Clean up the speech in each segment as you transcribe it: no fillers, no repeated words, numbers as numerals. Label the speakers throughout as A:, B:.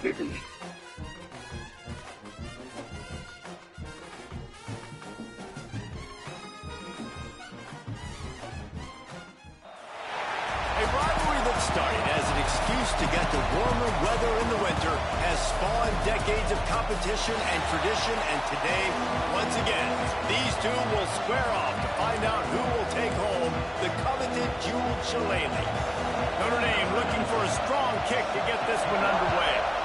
A: A rivalry that started as an excuse to get to warmer weather in the winter has spawned decades of competition and tradition, and today, once again, these two will square off to find out who will take home the coveted Jewel Shillelagh. Notre Dame looking for a strong kick to get this one underway.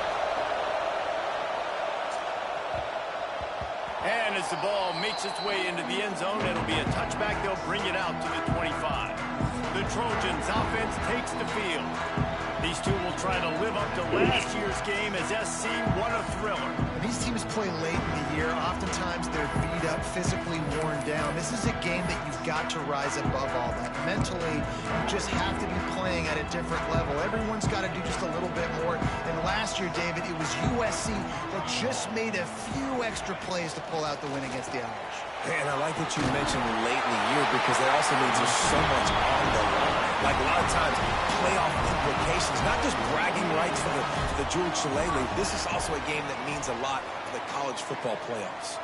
A: And as the ball makes its way into the end zone, it'll be a touchback. They'll bring it out to the 25. The Trojans offense takes the field. These two will try to live up to last year's game as SC won a thriller.
B: When these teams play late in the year, oftentimes they're beat up, physically worn down. This is a game that you've got to rise above all that. Mentally, you just have to be playing at a different level. Everyone's got to do just a little bit more. And last year, David, it was USC that just made a few extra plays to pull out the win against the Irish.
C: And I like that you mentioned late in the year because that also means there's so much on the line. Like a lot of times, playoff implications, not just bragging rights for the Jewel Shillelagh. This is also a game that means a lot for the college football playoffs.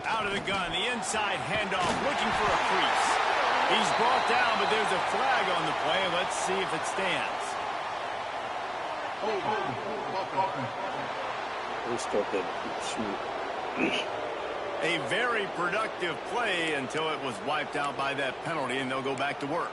A: Out of the gun, the inside handoff, looking for a crease. He's brought down, but there's a flag on the play. Let's see if it stands. A very productive play until it was wiped out by that penalty, and they'll go back to work.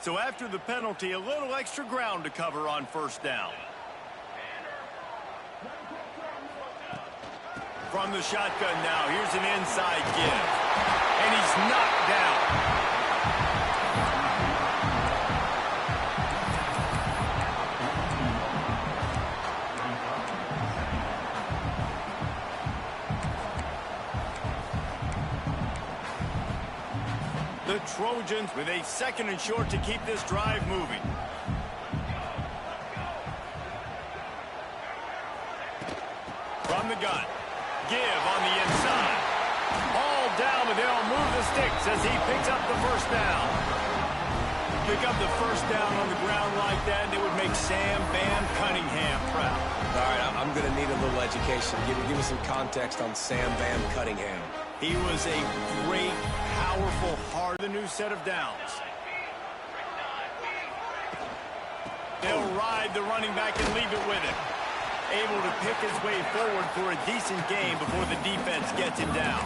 A: So after the penalty, a little extra ground to cover on first down. From the shotgun now, here's an inside give. And he's knocked down. The Trojans with a 2nd and short to keep this drive moving. From the gun. Give on the inside. All down, but they'll move the sticks as he picks up the first down. Pick up the first down on the ground like that, and it would make Sam Bam Cunningham proud.
C: All right, I'm going to need a little education. Give me some context on Sam Bam Cunningham.
A: He was a great, powerful, hard, the new set of downs. They'll ride the running back and leave it with him. Able to pick his way forward for a decent game before the defense gets him down.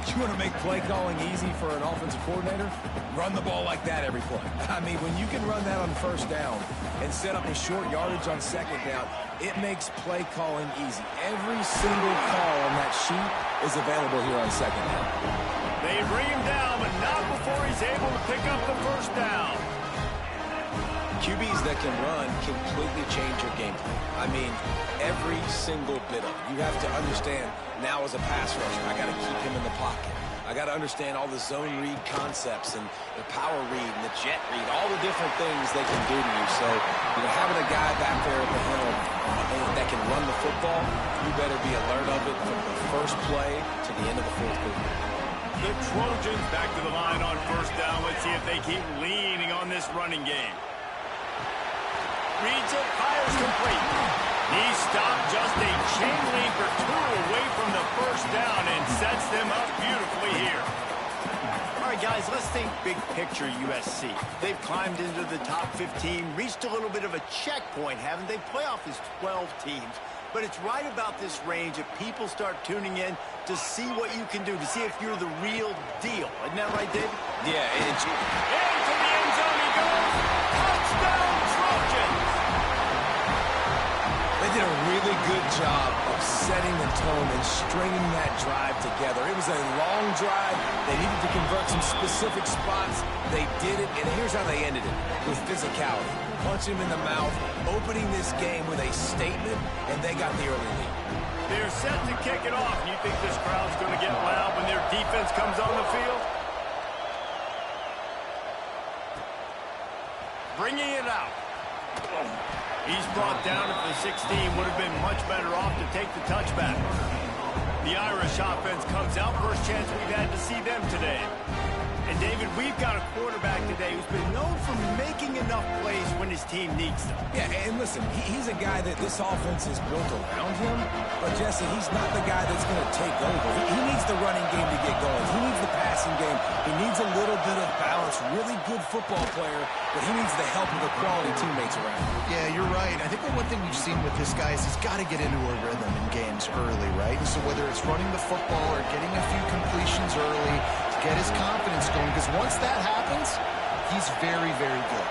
C: You want to make play calling easy for an offensive coordinator? Run the ball like that every play. I mean, when you can run that on first down and set up a short yardage on second down, it makes play calling easy. Every single call on that sheet is available here on second down.
A: They bring him down, but not before he's able to pick up the first down.
C: QBs that can run completely change your game plan. I mean, every single bit of it. You have to understand, now as a pass rusher, I got to keep him in the pocket. I got to understand all the zone read concepts and the power read and the jet read, all the different things they can do to you. So, having a guy back there at the helm that can run the football, you better be alert of it from the first play to the end of the fourth quarter.
A: The Trojans back to the line on first down. Let's see if they keep leaning on this running game. Reads it, fires complete. He stopped just a chain link or two away from the first down and sets them up beautifully here. All right, guys, let's think big picture USC. They've climbed into the top 15, reached a little bit of a checkpoint, haven't they? Playoff is 12 teams. But it's right about this range that people start tuning in to see what you can do, to see if you're the real deal. Isn't that right, David?
C: Yeah,
A: into the end zone he goes. Touchdown, Trojans!
C: They did a really good job of setting the tone and stringing that drive together. It was a long drive. They needed to convert some specific spots. They did it, and here's how they ended it, with physicality. Punch him in the mouth, opening this game with a statement, and they got the early lead.
A: They're set to kick it off. You think this crowd's going to get loud when their defense comes on the field? bringing it out. He's brought down at the 16. Would have been much better off to take the touchback. The Irish offense comes out. First chance we've had to see them today. And, David, we've got a quarterback today who's been known for making enough plays when his team needs them.
C: Yeah, and listen, he's a guy that this offense is built around him. But, Jesse, he's not the guy that's going to take over. He needs the running game to get going. He needs the passing game. He needs a little bit of balance. Really good football player, but he needs the help of the quality teammates around him.
B: Yeah, you're right. I think the one thing we've seen with this guy is he's got to get into a rhythm in games early, right? And so whether it's running the football or getting a few completions early to get his confidence going, because once that happens, he's very, very good.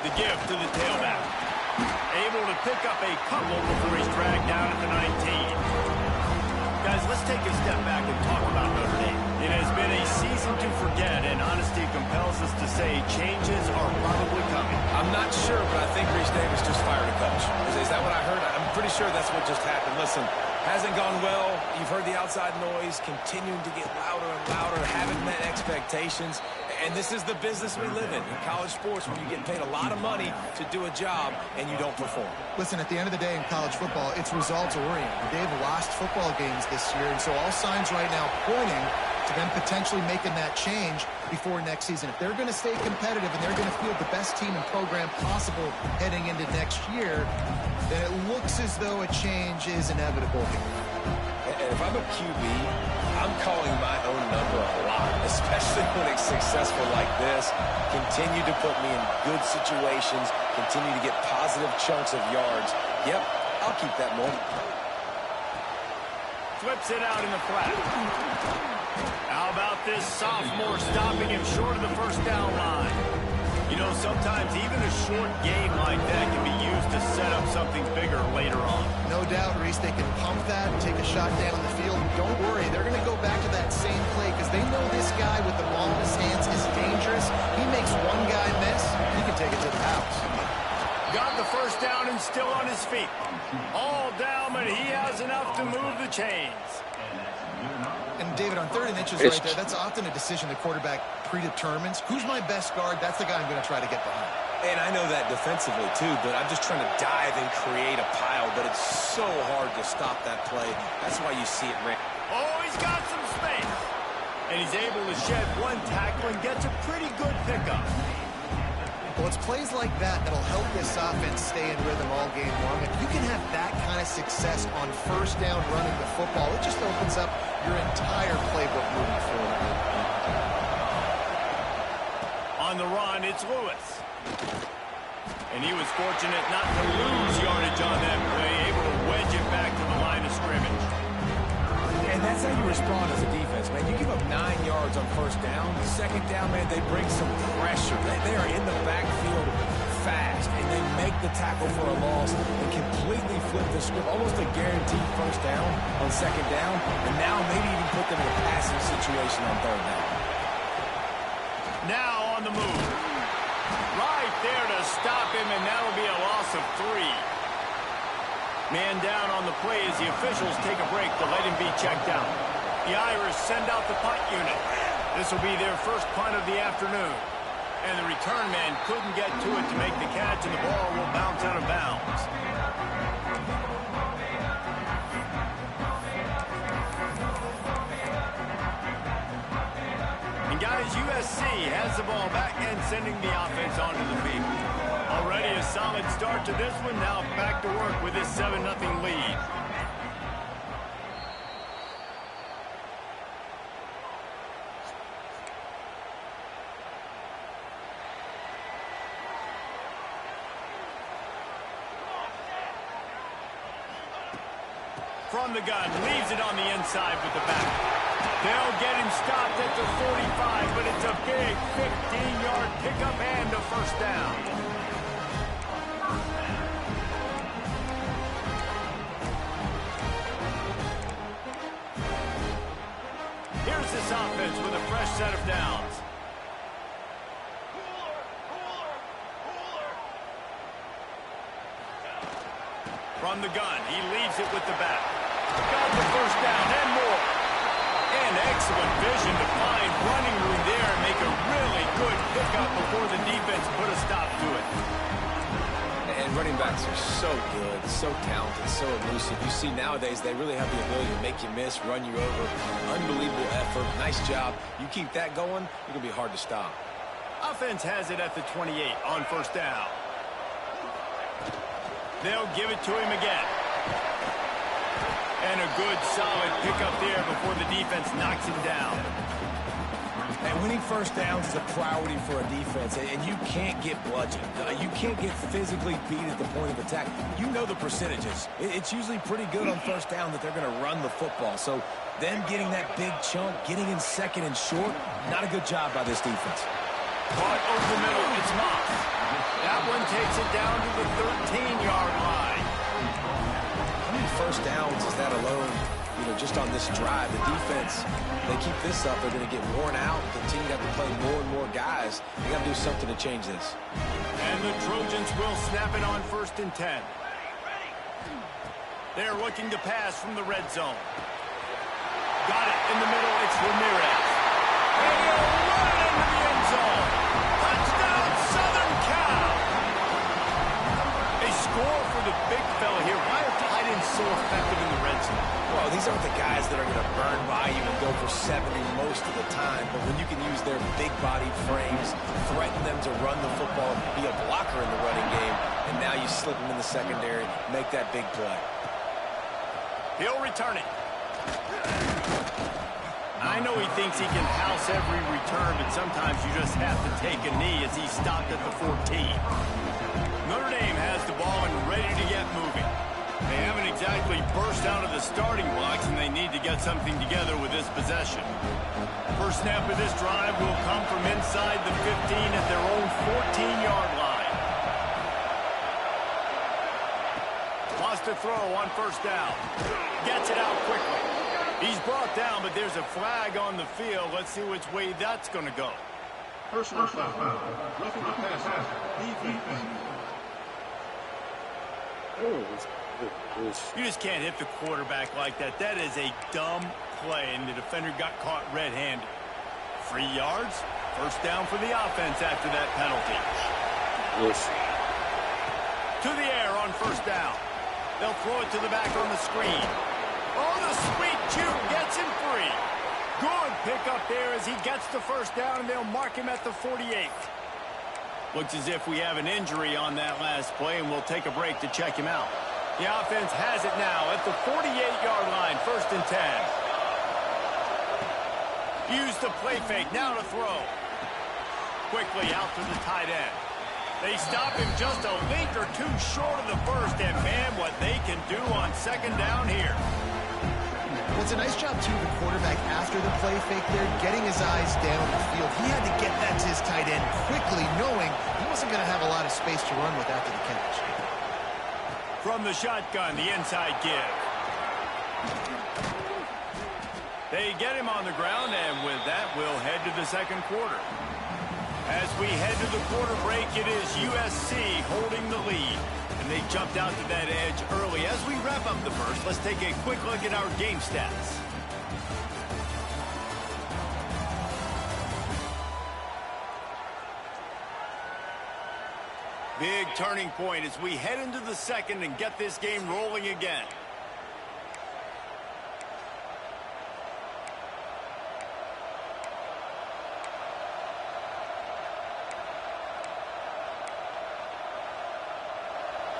A: The give to the tailback. Able to pick up a couple before he's dragged down at the 19. Guys, let's take a step back and talk about Notre Dame. It has been a season to forget, and honesty compels us to say changes are probably coming.
C: I'm not sure, but I think Rece Davis just fired a coach. Is that what I heard? I'm pretty sure that's what just happened. Listen, hasn't gone well. You've heard the outside noise, continuing to get louder and louder, haven't met expectations. And this is the business we live in college sports, when you get paid a lot of money to do a job and you don't perform.
B: Listen, at the end of the day in college football, it's results-oriented. They've lost football games this year, and so all signs right now pointing to them potentially making that change before next season. If they're going to stay competitive and they're going to field the best team and program possible heading into next year, then it looks as though a change is inevitable here.
C: And if I'm a QB, I'm calling my own number a lot, especially when it's successful like this. Continue to put me in good situations, continue to get positive chunks of yards. Yep, I'll keep that moment.
A: Flips it out in the flat. How about this sophomore stopping him short of the first down line? You know, sometimes even a short game like that can be used to set up something bigger later on.
B: No doubt, Rece, they can pump that and take a shot down the field. Don't worry, they're going to go back to that same play because they know this guy with the ball in his hands is dangerous. He makes one guy miss, he can take it to the house.
A: Got the first down and still on his feet. All down, but he has enough to move the chains.
B: And, David, on 3rd and inches right there, that's often a decision the quarterback predetermines. Who's my best guard? That's the guy I'm going to try to get behind.
C: And I know that defensively, too, but I'm just trying to dive and create a pile, but it's so hard to stop that play. That's why you see it ran.
A: Oh, he's got some space. And he's able to shed one tackle and gets a pretty good pickup.
B: Well, it's plays like that that'll help this offense stay in rhythm all game long. If you can have that kind of success on first down running the football, it just opens up your entire playbook moving forward.
A: On the run, it's Lewis. And he was fortunate not to lose yardage on that play, able to wedge it back to the line of scrimmage.
C: And that's how you respond as a defense, man. You give up 9 yards on first down. Second down, man, they bring some pressure. They are in the backfield fast, and they make the tackle for a loss and completely flip the script. Almost a guaranteed first down on second down, and now maybe even put them in a passing situation on third down.
A: Now on the move. Right there to stop him, and that'll be a loss of 3. Man down on the play as the officials take a break to let him be checked out. The Irish send out the punt unit. This will be their first punt of the afternoon. And the return man couldn't get to it to make the catch, and the ball will bounce out of bounds. And guys, USC has the ball back and sending the offense onto the field. Already a solid start to this one. Now back to work with this 7-0 lead. From the gun, leaves it on the inside with the back. They'll get him stopped at the 45, but it's a big 15-yard pickup and a first down. Here's this offense with a fresh set of downs. From the gun, he leaves it with the back. Got the first down and more. And excellent vision to find running room there and make a really good pickup before the defense put a
C: running backs are so good, so talented, so elusive. You see nowadays they really have the ability to make you miss, run you over. Unbelievable effort. Nice job. You keep that going, you're going to be hard to stop.
A: Offense has it at the 28 on first down. They'll give it to him again. And a good, solid pickup there before the defense knocks him down.
C: And winning first downs is a priority for a defense, and you can't get bludgeoned. You can't get physically beat at the point of attack. You know the percentages. It's usually pretty good on first down that they're going to run the football. So them getting that big chunk, getting in second and short, not a good job by this defense.
A: Caught over the middle. It's Moss. That one takes it down to the 13-yard line.
C: How many first downs is that alone? You know, just on this drive, the defense, they keep this up, they're going to get worn out, continue to have to play more and more guys. They got to do something to change this.
A: And the Trojans will snap it on 1st and 10. They're looking to pass from the red zone. Got it in the middle. It's Ramirez. And he'll run it into the end zone. Touchdown, Southern Cal. They score for the big fella here. Why are tight ends so effective in the red zone?
C: Well, these aren't the guys that are going to burn by you and go for 70 most of the time, but when you can use their big-bodied frames, threaten them to run the football, be a blocker in the running game, and now you slip them in the secondary, make that big play.
A: He'll return it. I know he thinks he can house every return, but sometimes you just have to take a knee as he stopped at the 14. Notre Dame has the ball and ready to get moving. They haven't exactly burst out of the starting blocks, and they need to get something together with this possession. First snap of this drive will come from inside the 15 at their own 14-yard line. Wants to throw on first down. Gets it out quickly. He's brought down, but there's a flag on the field. Let's see which way that's going to go.
D: Personal foul. Roughing the passer. Defense.
A: You just can't hit the quarterback like that. That is a dumb play, and the defender got caught red-handed. 3 yards, first down for the offense after that penalty. To the air on first down. They'll throw it to the back on the screen. Oh, the sweet juke gets him free. Good pickup there as he gets the first down, and they'll mark him at the 48. Looks as if we have an injury on that last play, and we'll take a break to check him out. The offense has it now at the 48-yard line, 1st and 10. Use the play fake, now to throw. Quickly out to the tight end. They stop him just a link or two short of the first, and man, what they can do on 2nd down here.
B: Well, it's a nice job, too, the quarterback after the play fake there, getting his eyes down the field. He had to get that to his tight end quickly, knowing he wasn't going to have a lot of space to run with after the catch.
A: From the shotgun, the inside give. They get him on the ground, and with that, we'll head to the 2nd quarter. As we head to the quarter break, it is USC holding the lead. And they jumped out to that edge early. As we wrap up the first, let's take a quick look at our game stats. Big turning point as we head into the 2nd and get this game rolling again.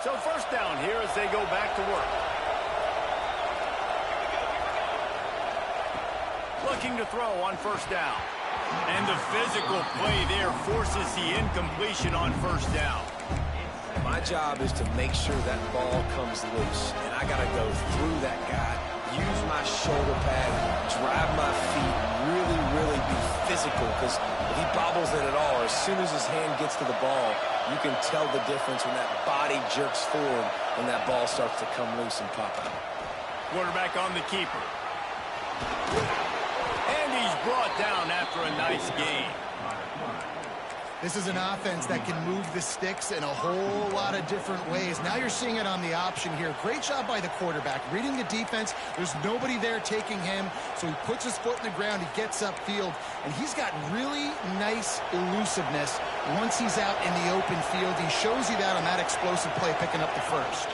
A: So first down here as they go back to work. Looking to throw on first down. And the physical play there forces the incompletion on first down.
C: My job is to make sure that ball comes loose. And I got to go through that guy, use my shoulder pad, drive my feet, really be physical. Because if he bobbles it at all, or as soon as his hand gets to the ball, you can tell the difference when that body jerks forward and that ball starts to come loose and pop out.
A: Quarterback on the keeper. And he's brought down after a nice gain.
B: This is an offense that can move the sticks in a whole lot of different ways. Now you're seeing it on the option here. Great job by the quarterback. Reading the defense, there's nobody there taking him, so he puts his foot in the ground, he gets upfield, and he's got really nice elusiveness once he's out in the open field. He shows you that on that explosive play, picking up the first.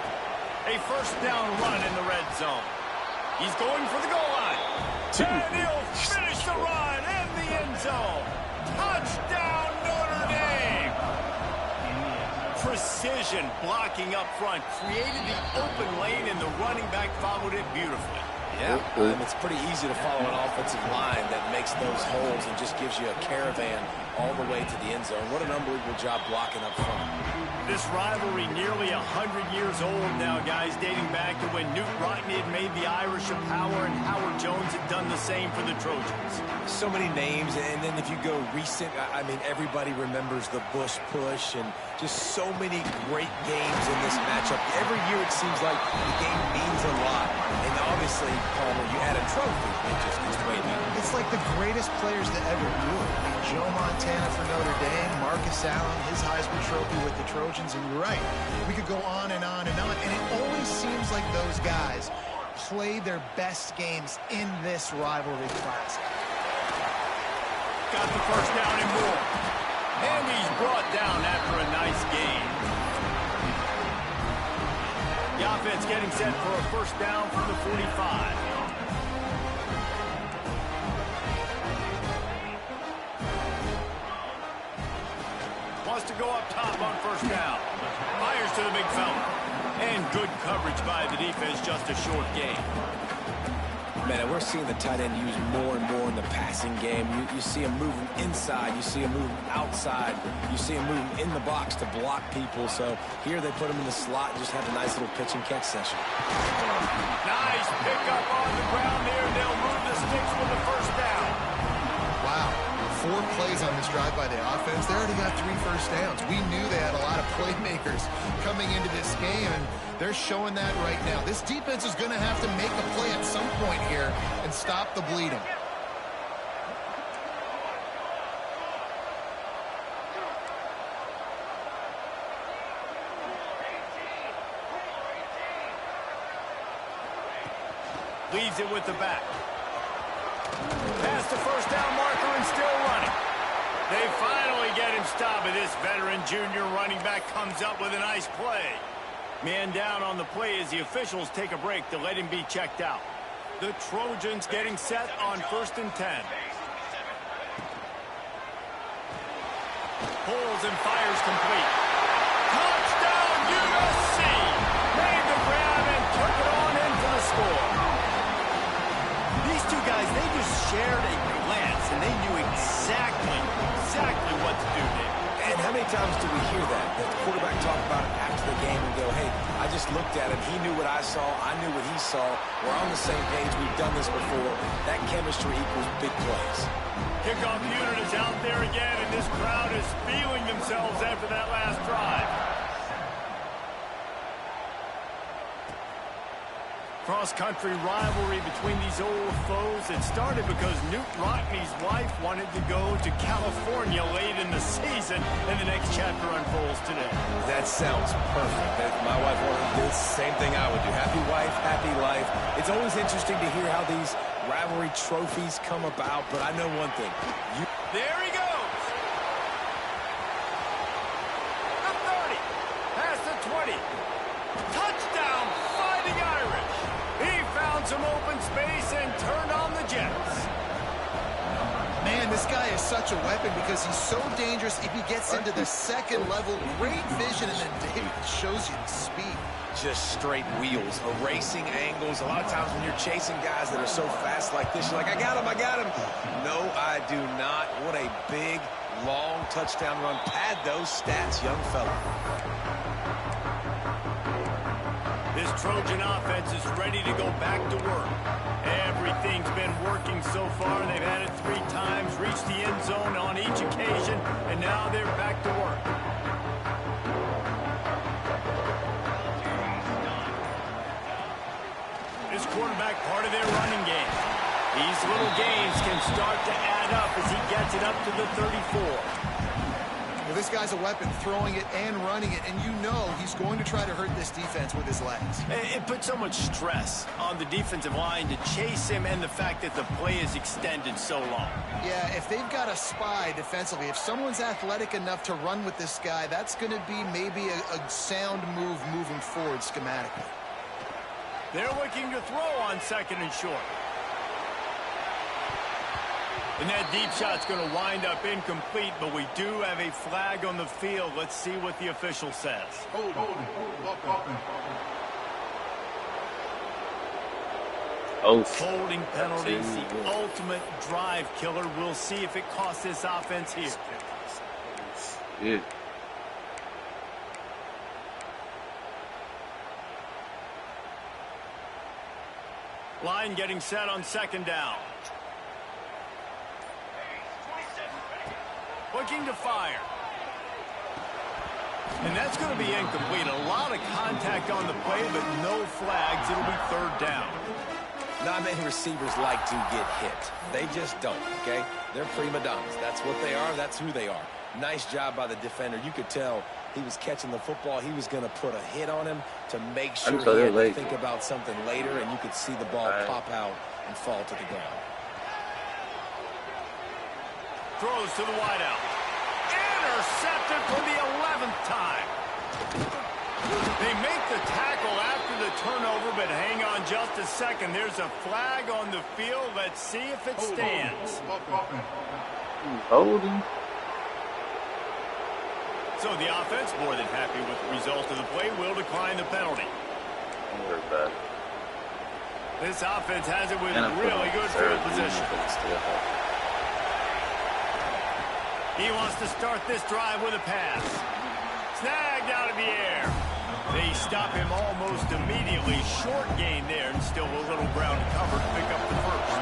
A: A first down run in the red zone. He's going for the goal line. And he'll finish the run in the end zone. Touchdown, Notre Dame. Precision blocking up front. Created the open lane, and the running back followed it beautifully.
C: Yeah, it's pretty easy to follow an offensive line that makes those holes and just gives you a caravan all the way to the end zone. What an unbelievable job blocking up front.
A: This rivalry nearly 100 years old now, guys, dating back to when Knute Rockne had made the Irish a power and Howard Jones had done the same for the Trojans.
C: So many names, and then if you go recent, I mean, everybody remembers the Bush push and just so many great games in this matchup. Every year it seems like the game means a lot, and obviously, Palmer, you add a trophy, it just gets way better.
B: It's like the greatest players to ever do it. I mean, Joe Montana for Notre Dame, Marcus Allen, his Heisman Trophy with the Trojans, and you're right. We could go on and on and on, and it always seems like those guys play their best games in this rivalry classic.
A: Got the first down and more. And he's brought down after a nice gain. The offense getting set for a first down from the 45. Wants to go up top on first down. Fires to the big fella. And good coverage by the defense, just a short gain.
C: Man, we're seeing the tight end used more and more in the passing game. You see him moving inside. You see him moving outside. You see him moving in the box to block people. So here they put him in the slot and just have a nice little pitch and catch session.
A: Nice pickup on the ground there. They'll move the sticks for the first down.
B: Wow. 4 plays on this drive by the offense. They already got 3 first downs. We knew they had a lot of playmakers coming into this game, and they're showing that right now. This defense is going to have to make a play at some point here and stop the bleeding.
A: Leaves it with the back. Past the first down marker and still running. They finally get him stopped, but this veteran junior running back comes up with a nice play. Man down on the play as the officials take a break to let him be checked out. The Trojans getting set on first and 10. Pulls and fires complete. Touchdown USC! Made the grab and took it on in for the score. These two guys, they just shared a glance, and they knew exactly what to do there.
C: And how many times do we hear that? The quarterback talk about it after the game and go, hey, I just looked at him. He knew what I saw. I knew what he saw. We're on the same page. We've done this before. That chemistry equals big plays.
A: Kickoff unit is out there again, and this crowd is feeling themselves after that last drive. Cross-country rivalry between these old foes. It started because Knute Rockne's wife wanted to go to California late in the season, and the next chapter unfolds today.
C: That sounds perfect. My wife wanted this, same thing I would do. Happy wife, happy life. It's always interesting to hear how these rivalry trophies come about, but I know one thing.
A: There he goes! The 30, past the 20. Touchdown, Fighting Irish! He found some open space and turned on the Jets.
B: Man, this guy is such a weapon because he's so dangerous if he gets into the second level. Great vision, and then David shows you the speed.
C: Just straight wheels, erasing angles. A lot of times when you're chasing guys that are so fast like this, you're like, I got him. No, I do not. What a big, long touchdown run. Pad those stats, young fella.
A: This Trojan offense is ready to go back to work. Everything's been working so far. They've had it 3 times, reached the end zone on each occasion, and now they're back to work. This quarterback part of their running game. These little gains can start to add up as he gets it up to the 34.
B: Well, this guy's a weapon, throwing it and running it, and you know he's going to try to hurt this defense with his legs.
A: It puts so much stress on the defensive line to chase him, and the fact that the play is extended so long.
B: Yeah, if they've got a spy defensively, if someone's athletic enough to run with this guy, that's going to be maybe a sound move moving forward schematically.
A: They're looking to throw on 2nd and short. And that deep shot's going to wind up incomplete, but we do have a flag on the field. Let's see what the official says. Holding penalties, the ultimate drive killer. We'll see if it costs this offense here.
E: Yeah.
A: Line getting set on 2nd down. Looking to fire. And that's going to be incomplete. A lot of contact on the play, but no flags. It'll be 3rd down.
C: Not many receivers like to get hit. They just don't, okay? They're prima donnas. That's what they are. That's who they are. Nice job by the defender. You could tell he was catching the football. He was going to put a hit on him to make sure he had to think about something later, and you could see the ball pop out and fall to the ground.
A: Throws to the wideout. Intercepted for the 11th time. They make the tackle after the turnover, but hang on just a second. There's a flag on the field. Let's see if it stands.
E: Holding.
A: So the offense, more than happy with the result of the play, will decline the penalty. This offense has it with really good field position. He wants to start this drive with a pass. Snagged out of the air. They stop him almost immediately. Short gain there, and still a little ground to cover to pick up the first.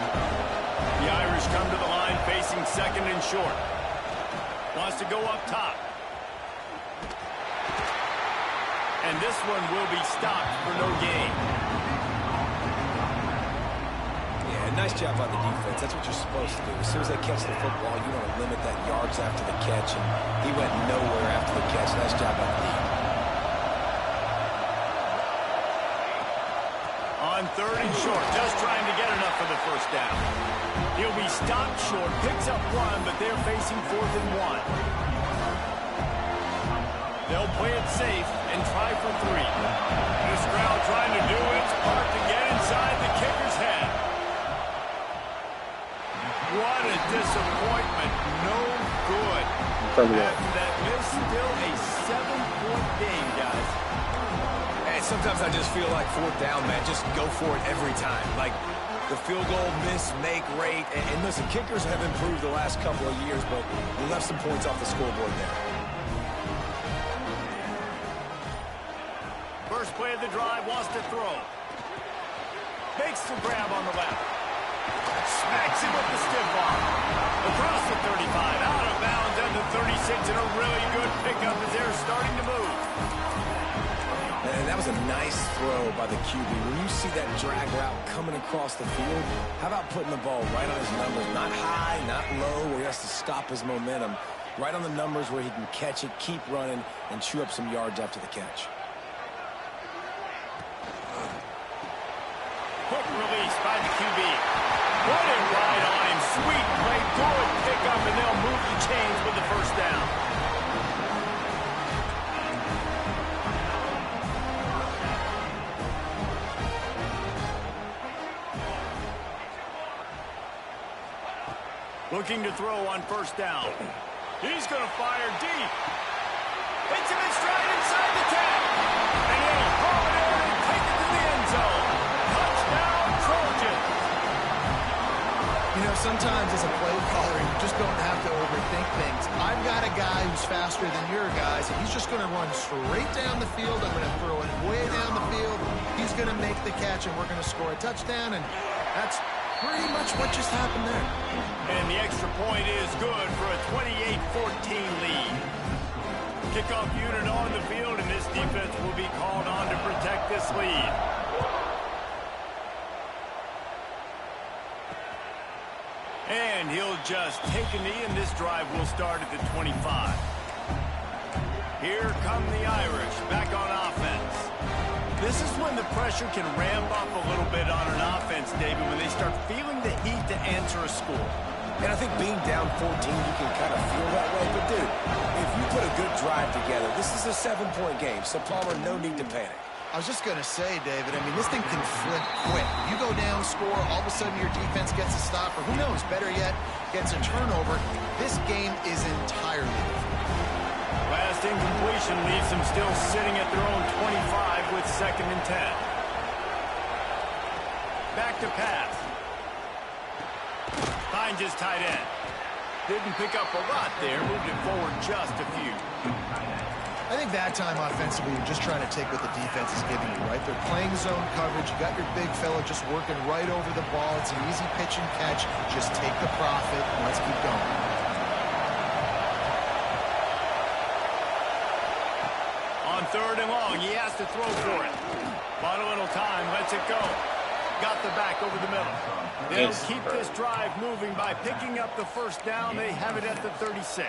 A: The Irish come to the line facing 2nd and short. Wants to go up top. And this one will be stopped for no gain.
C: Nice job by the defense. That's what you're supposed to do. As soon as they catch the football, you want to limit that yards after the catch, and he went nowhere after the catch. Nice job by the defense.
A: On 3rd and short, just trying to get enough for the 1st down. He'll be stopped short, picks up 1, but they're facing 4th and 1. They'll play it safe and try for 3. This crowd trying to do its part to get inside the kicker's head. What a disappointment. No good. After that miss, still a 7-point game, guys.
C: And sometimes I just feel like 4th down, man. Just go for it every time. Like the field goal miss, make rate. And listen, kickers have improved the last couple of years, but we left some points off the scoreboard there.
A: First play of the drive, wants to throw. Makes the grab on the left. Smacks him with the stiff arm. Across the 35, out of bounds at the 36, and a really good pickup as they're starting to move.
C: And that was a nice throw by the QB. When you see that drag route coming across the field, how about putting the ball right on his numbers? Not high, not low, where he has to stop his momentum. Right on the numbers where he can catch it, keep running, and chew up some yards after the catch.
A: Quick release by the QB. Put it right on him. Sweet play. Good pickup, and they'll move the chains with the 1st down. Looking to throw on 1st down. He's going to fire deep. Hits him in stride inside the 10. And he'll haul it in and take it to the end zone. Touchdown, Trojans.
B: You know, sometimes as a play caller, you just don't have to overthink things. I've got a guy who's faster than your guys, and he's just going to run straight down the field. I'm going to throw it way down the field. He's going to make the catch, and we're going to score a touchdown, and that's pretty much what just happened there.
A: And the extra point is good for a 28-14 lead. Kickoff unit on the field, and this defense will be called on to protect this lead. And he'll just take a knee, and this drive will start at the 25. Here come the Irish back on offense. This is when the pressure can ramp up a little bit on an offense, David, when they start feeling the heat to answer a score.
C: And I think being down 14, you can kind of feel that way. But, dude, if you put a good drive together, this is a 7-point game, so Palmer, no need to panic.
B: I was just going to say, David, I mean, this thing can flip quick. You go down, score, all of a sudden your defense gets a stop, or who knows, better yet, gets a turnover. This game is entirely different.
A: Last incompletion leaves them still sitting at their own 25 with 2nd and 10. Back to pass. Finds his tight end. Didn't pick up a lot there, moved it forward just a few.
B: I think that time offensively, you're just trying to take what the defense is giving you, right? They're playing zone coverage. You got your big fella just working right over the ball. It's an easy pitch and catch. Just take the profit and let's keep going.
A: On 3rd and long, he has to throw for it. Bought a little time, lets it go. Got the back over the middle. They'll keep this drive moving by picking up the 1st down. They have it at the 36.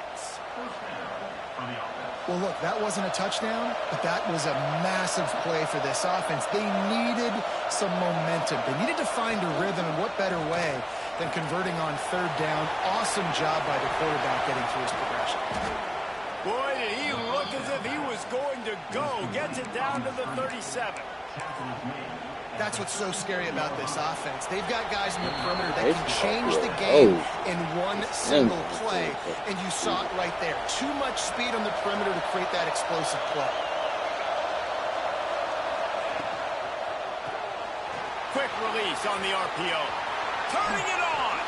B: Well, look, that wasn't a touchdown, but that was a massive play for this offense. They needed some momentum. They needed to find a rhythm, and what better way than converting on 3rd down. Awesome job by the quarterback getting through his progression.
A: Boy, did he look as if he was going to go. Gets it down to the 37.
B: That's what's so scary about this offense. They've got guys in the perimeter that can change the game in one single play, and you saw it right there. Too much speed on the perimeter to create that explosive play.
A: Quick release on the RPO. Turning it on.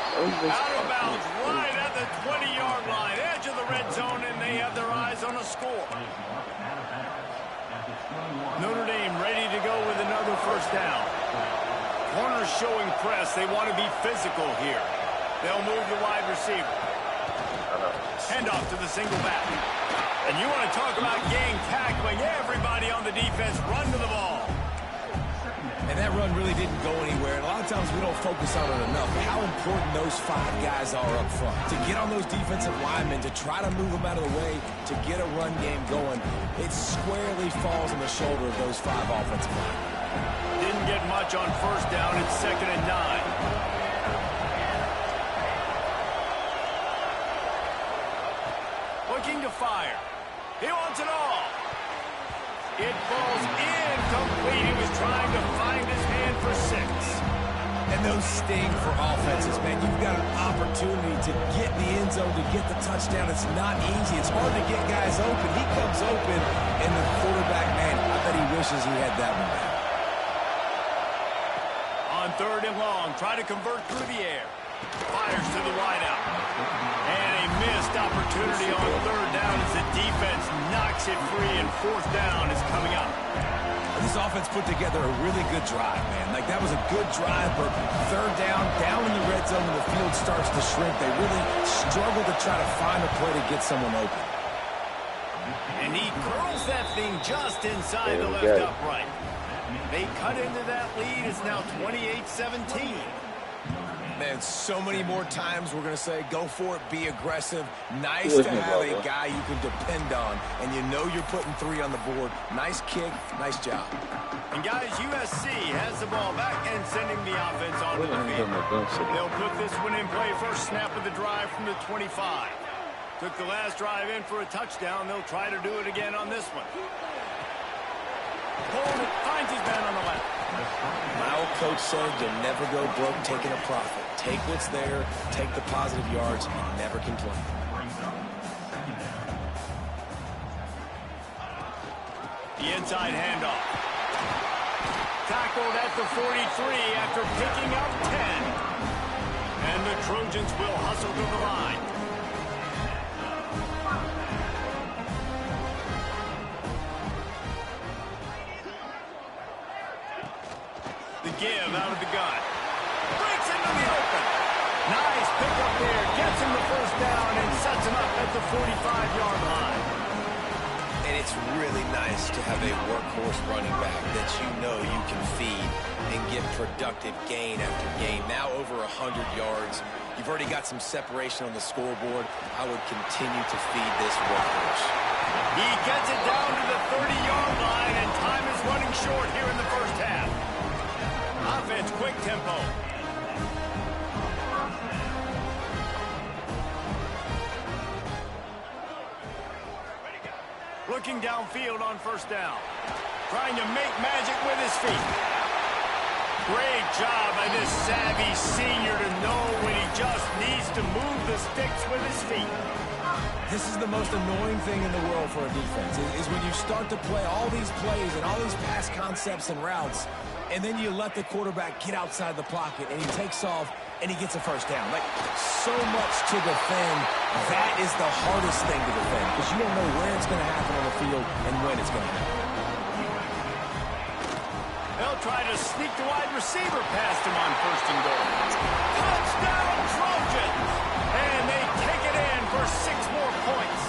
A: Out of bounds right at the 20-yard line. Edge of the red zone, and they have their eyes on a score. Notre Dame ready to go with another 1st down. Corners showing press. They want to be physical here. They'll move the wide receiver. Handoff to the single back. And you want to talk about gang tackling. Everybody on the defense run to the ball.
C: And that run really didn't go anywhere. And a lot of times we don't focus on it enough. But how important those 5 guys are up front. To get on those defensive linemen, to try to move them out of the way, to get a run game going, it squarely falls on the shoulder of those 5 offensive linemen.
A: Didn't get much on 1st down. It's 2nd and 9. Looking to fire. He wants it all. It falls incomplete. He was trying to find his man for 6.
C: And those sting for offenses, man. You've got an opportunity to get in the end zone, to get the touchdown. It's not easy. It's hard to get guys open. He comes open, and the quarterback, man, I bet he wishes he had that one back.
A: On 3rd and long, try to convert through the air. Fires to the wideout. And a missed opportunity on 3rd down as the defense knocks it free, and 4th down is coming up.
C: This offense put together a really good drive, man. Like, that was a good drive, but 3rd down in the red zone, and the field starts to shrink. They really struggle to try to find a play to get someone open.
A: And he curls that thing just inside the left upright. They cut into that lead. It's now 28-17.
C: Man, so many more times we're going to say, go for it, be aggressive. Nice to have a guy you can depend on, and you know you're putting 3 on the board. Nice kick, nice job.
A: And guys, USC has the ball back and sending the offense onto the field. They'll put this one in play. First snap of the drive from the 25. Took the last drive in for a touchdown. They'll try to do it again on this one. Coleman finds his man on the left.
C: My old coach said you'll never go broke taking a profit. Take what's there, take the positive yards, and never complain.
A: The inside handoff. Tackled at the 43 after picking up 10. And the Trojans will hustle to the line. The give out of the gun. Breaks into the open. Nice pickup there. Gets him the 1st down and sets him up at the 45-yard line.
C: And And it's really nice to have a workhorse running back that you know you can feed and get productive gain after gain. Now over 100 yards. You've already got some separation on the scoreboard. I would continue to feed this workhorse.
A: He gets it down to the 30-yard line, and time is running short here in the first half. Offense, quick tempo. Looking downfield on first down. Trying to make magic with his feet. Great job by this savvy senior to know when he just needs to move the sticks with his feet.
C: This is the most annoying thing in the world for a defense, is when you start to play all these plays and all these pass concepts and routes, and then you let the quarterback get outside the pocket, and he takes off, and he gets a first down. Like, so much to defend. That is the hardest thing to defend, because you don't know where it's going to happen on the field and when it's going to happen.
A: They'll try to sneak the wide receiver past him on first and goal. Touchdown, Trojans! And they take it in for 6 more points.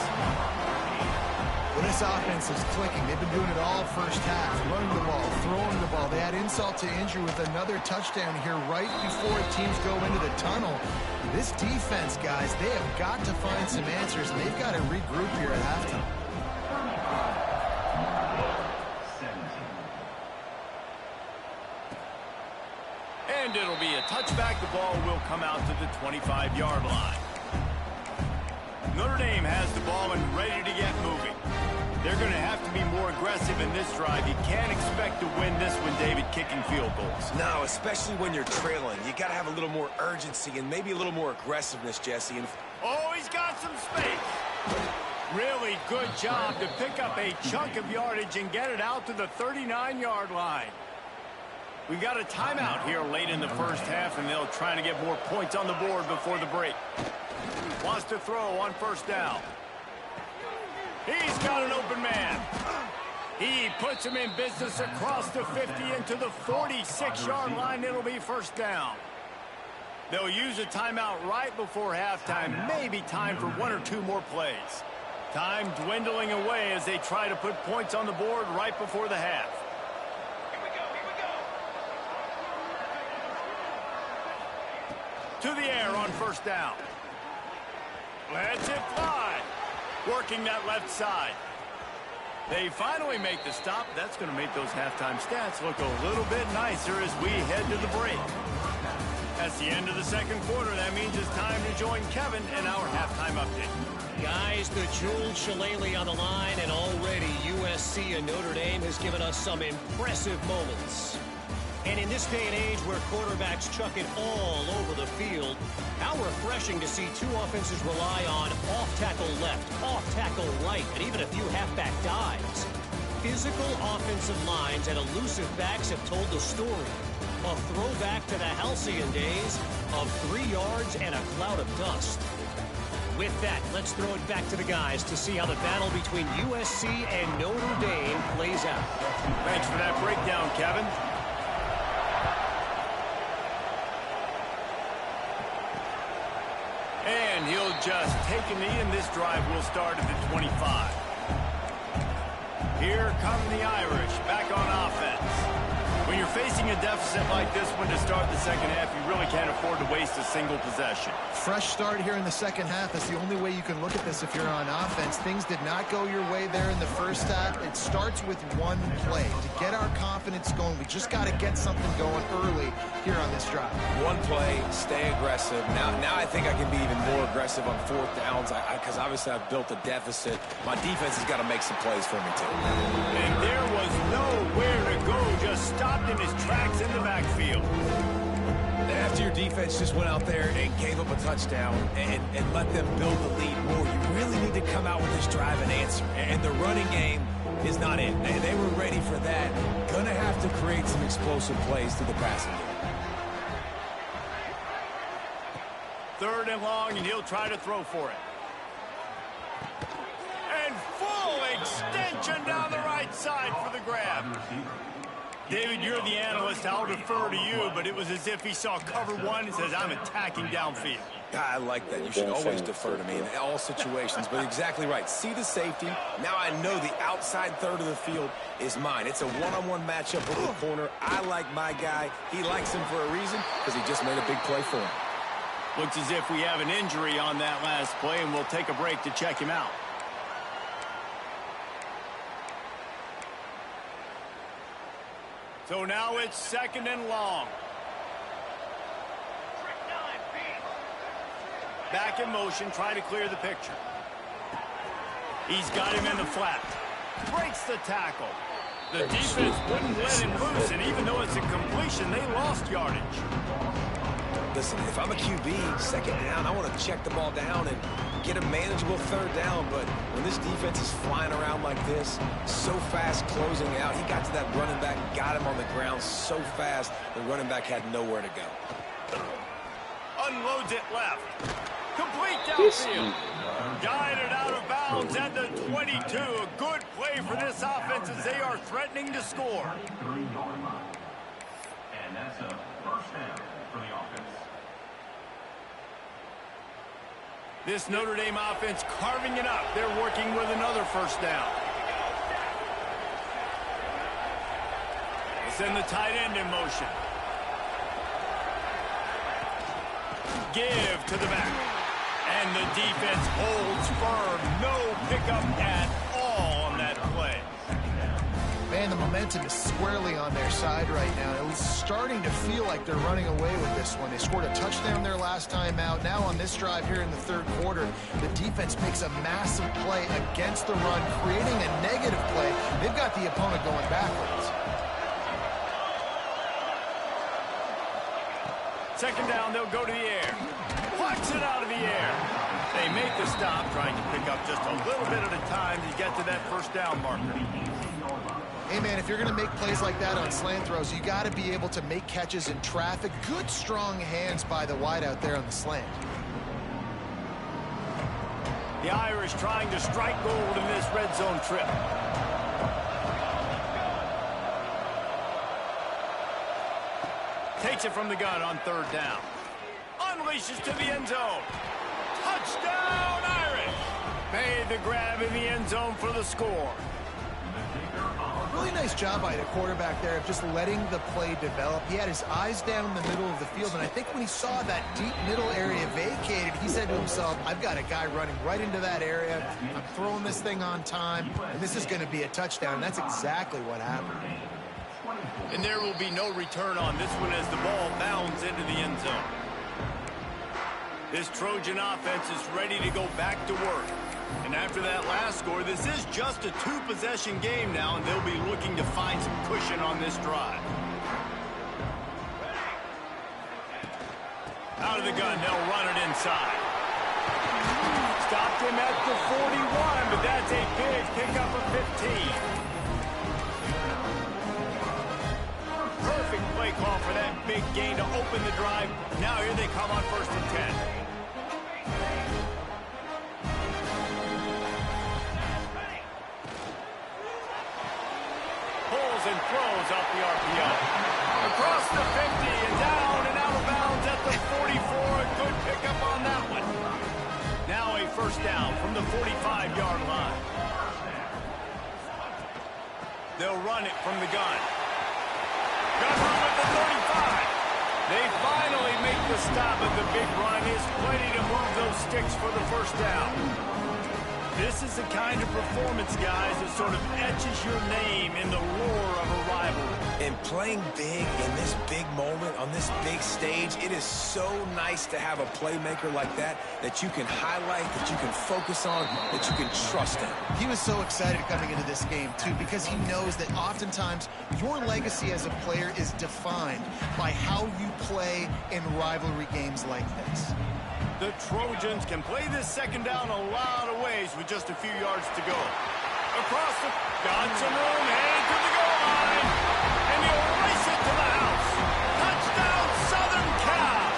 B: Well, this offense is clicking. They've been doing it all first half. Running the ball, throwing the ball. They add insult to injury with another touchdown here right before teams go into the tunnel. This defense, guys, they have got to find some answers, and they've got to regroup here at halftime.
A: And it'll be a touchback. The ball will come out to the 25-yard line. Notre Dame has the ball and ready to get moving. They're going to have to be more aggressive in this drive. You can't expect to win this one, David, kicking field goals.
C: No, especially when you're trailing. You got to have a little more urgency and maybe a little more aggressiveness, Jesse. And
A: oh, he's got some space. Really good job to pick up a chunk of yardage and get it out to the 39-yard line. We've got a timeout here late in the first half, and they'll try to get more points on the board before the break. Wants to throw on first down. He's got an open man. He puts him in business across the 50 into the 46-yard line. It'll be first down. They'll use a timeout right before halftime. Maybe time for 1 or 2 more plays. Time dwindling away as they try to put points on the board right before the half. To the air on first down. Lets it fly. Working that left side. They finally make the stop. That's going to make those halftime stats look a little bit nicer as we head to the break. That's the end of the second quarter. That means it's time to join Kevin in our halftime update.
F: Guys, the Jules Shillelagh on the line, and already USC and Notre Dame has given us some impressive moments. And in this day and age where quarterbacks chuck it all over the field, how refreshing to see 2 offenses rely on off-tackle left, off-tackle right, and even a few halfback dives. Physical offensive lines and elusive backs have told the story. A throwback to the halcyon days of 3 yards and a cloud of dust. With that, let's throw it back to the guys to see how the battle between USC and Notre Dame plays out.
A: Thanks for that breakdown, Kevin. And he'll just take a knee, and this drive will start at the 25. Here come the Irish back on offense. When you're facing a deficit like this one to start the second half, you really can't afford to waste a single possession.
B: Fresh start here in the second half. That's the only way you can look at this if you're on offense. Things did not go your way there in the first half. It starts with one play. To get our confidence going, we just got to get something going early here on this drive.
C: One play, stay aggressive. Now I think I can be even more aggressive on 4th downs because obviously I've built a deficit. My defense has got to make some plays for me too.
A: And there was nowhere to go. Just stopped in his tracks in the backfield.
C: After your defense just went out there and gave up a touchdown and let them build the lead more, you really need to come out with this drive and answer. And the running game is not it. They were ready for that. Going to have to create some explosive plays through the passing game.
A: 3rd and long, and he'll try to throw for it. And full extension down the right side for the grab. David, you're the analyst. I'll defer to you, but it was as if he saw cover 1 and says, I'm attacking downfield.
C: I like that. You should always defer to me in all situations, but exactly right. See the safety. Now I know the outside third of the field is mine. It's a one-on-one matchup over the corner. I like my guy. He likes him for a reason because he just made a big play for him.
A: Looks as if we have an injury on that last play, and we'll take a break to check him out. So now it's 2nd and long. Back in motion, trying to clear the picture. He's got him in the flat. Breaks the tackle. The defense wouldn't let him loose, and even though it's a completion, they lost yardage.
C: Listen, if I'm a QB, 2nd down, I want to check the ball down and get a manageable 3rd down. But when this defense is flying around like this, so fast closing out, he got to that running back, got him on the ground so fast, the running back had nowhere to go.
A: Unloads it left. Complete downfield. Guided out of bounds at the 22. A good play for this offense as they are threatening to score.
D: And that's a 1st down for the offense.
A: This Notre Dame offense carving it up. They're working with another 1st down. They send the tight end in motion. Give to the back. And the defense holds firm. No pickup at all on that play.
B: Man, the momentum is squarely on their side right now. It was starting to feel like they're running away with this one. They scored a touchdown their last time out. Now on this drive here in the 3rd quarter, the defense makes a massive play against the run, creating a negative play. They've got the opponent going backwards.
A: 2nd down, they'll go to the air. Flex it out of the air. They make the stop, trying to pick up just a little bit at a time to get to that 1st down marker.
B: Hey, man, if you're going to make plays like that on slant throws, you got to be able to make catches in traffic. Good, strong hands by the wide out there on the slant.
A: The Irish trying to strike gold in this red zone trip. Takes it from the gun on 3rd down. Unleashes to the end zone. Touchdown, Irish! Made the grab in the end zone for the score.
B: Really nice job by the quarterback there of just letting the play develop. He had his eyes down in the middle of the field, and I think when he saw that deep middle area vacated, he said to himself, I've got a guy running right into that area. I'm throwing this thing on time, and this is going to be a touchdown. And that's exactly what happened.
A: And there will be no return on this one as the ball bounds into the end zone. This Trojan offense is ready to go back to work. And after that last score, this is just a 2-possession game now, and they'll be looking to find some cushion on this drive. Out of the gun, they'll run it inside. Stopped him at the 41, but that's a big pickup of 15. Perfect play call for that big gain to open the drive. Now here they come on 1st and 10. Pulls and throws off the RPO. Across the 50 and down and out of bounds at the 44. A good pickup on that one. Now a 1st down from the 45-yard line. They'll run it from the gun. Got room at the 35. They finally make the stop, but the big run is plenty to move those sticks for the 1st down. This is the kind of performance, guys, that sort of etches your name in the lore of a rivalry.
C: And playing big in this big moment, on this big stage, it is so nice to have a playmaker like that you can highlight, that you can focus on, that you can trust in.
B: He was so excited coming into this game, too, because he knows that oftentimes your legacy as a player is defined by how you play in rivalry games like this.
A: The Trojans can play this 2nd down a lot of ways with just a few yards to go. Across the... got some room, headed to the goal line. And he'll race it to the house. Touchdown, Southern Cal!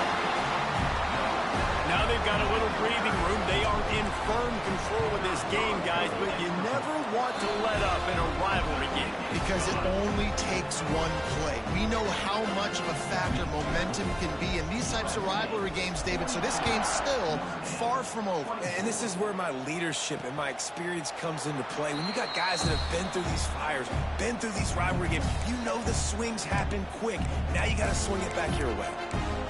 A: Now they've got a little breathing room. They are in firm control of this game, guys, but you never never want to let up in a rivalry game.
B: Because it only takes one play. We know how much of a factor momentum can be in these types of rivalry games, David, so this game's still far from over.
C: And this is where my leadership and my experience comes into play. When you got guys that have been through these fires, been through these rivalry games, you know the swings happen quick. Now you got to swing it back your way.